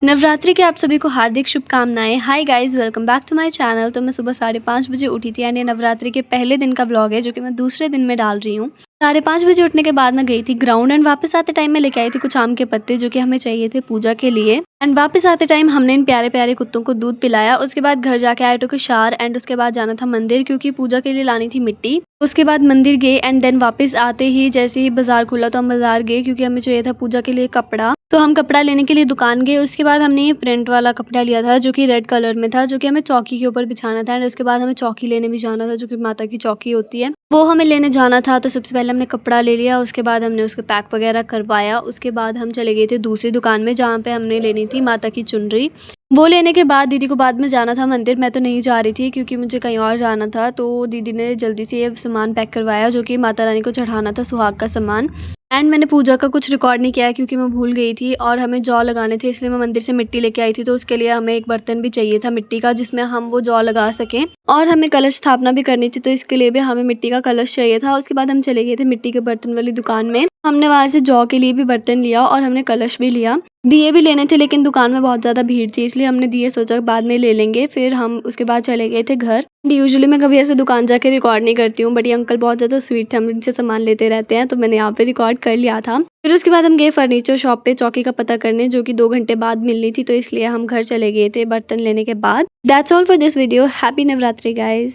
नवरात्रि के आप सभी को हार्दिक शुभकामनाएं। Hi guys, welcome back to my channel. तो मैं सुबह 5:30 बजे उठी थी एंड ये नवरात्रि के पहले दिन का व्लॉग है जो कि मैं दूसरे दिन में डाल रही हूँ। 5:30 बजे उठने के बाद मैं गई थी ग्राउंड एंड वापस आते टाइम में लेके आई थी कुछ आम के पत्ते जो कि हमें चाहिए थे पूजा के लिए। एंड वापस आते टाइम हमने इन प्यारे प्यारे कुत्तों को दूध पिलाया। उसके बाद घर जाके आई टुक अ शावर एंड उसके बाद जाना था मंदिर क्योंकि पूजा के लिए लानी थी मिट्टी। उसके बाद मंदिर गए एंड देन वापस आते ही जैसे ही बाजार खुला तो हम बाजार गए क्योंकि हमें चाहिए था पूजा के लिए कपड़ा। तो हम कपड़ा लेने के लिए दुकान गए। उसके बाद हमने ये प्रिंट वाला कपड़ा लिया था जो कि रेड कलर में था, जो कि हमें चौकी के ऊपर बिछाना था। एंड उसके बाद हमें चौकी लेने भी जाना था जो कि माता की चौकी होती है, वो हमें लेने जाना था। तो सबसे पहले हमने कपड़ा ले लिया, उसके बाद हमने उसको पैक वगैरह करवाया। उसके बाद हम चले गए थे दूसरी दुकान में जहाँ पे हमने लेनी थी माता की चुनरी। वो लेने के बाद दीदी को बाद में जाना था मंदिर। मैं तो नहीं जा रही थी क्योंकि मुझे कहीं और जाना था। तो दीदी ने जल्दी से ये सामान पैक करवाया जो कि माता रानी को चढ़ाना था, सुहाग का सामान। एंड मैंने पूजा का कुछ रिकॉर्ड नहीं किया क्योंकि मैं भूल गई थी और हमें जौ लगाने थे, इसलिए मैं मंदिर से मिट्टी लेके आई थी। तो उसके लिए हमें एक बर्तन भी चाहिए था मिट्टी का जिसमें हम वो जौ लगा सकें, और हमें कलश स्थापना भी करनी थी तो इसके लिए भी हमें मिट्टी का कलश चाहिए था। उसके बाद हम चले गए थे मिट्टी के बर्तन वाली दुकान में। हमने वहां से जौ के लिए भी बर्तन लिया और हमने कलश भी लिया। दिए भी लेने थे लेकिन दुकान में बहुत ज़्यादा भीड़ थी, इसलिए हमने दिए सोचा बाद में ले लेंगे। फिर हम उसके बाद चले गए थे घर। यूजुअली मैं कभी ऐसे दुकान जाके रिकॉर्ड नहीं करती हूँ, बट ये अंकल बहुत ज़्यादा स्वीट थे, हम इनसे सामान लेते रहते हैं तो मैंने यहाँ पे रिकॉर्ड कर लिया था। फिर उसके बाद हम गए फर्नीचर शॉप पे चौकी का पता करने जो कि 2 घंटे बाद मिलनी थी, तो इसलिए हम घर चले गए थे बर्तन लेने के बाद। That's all for this video. Happy Navratri guys.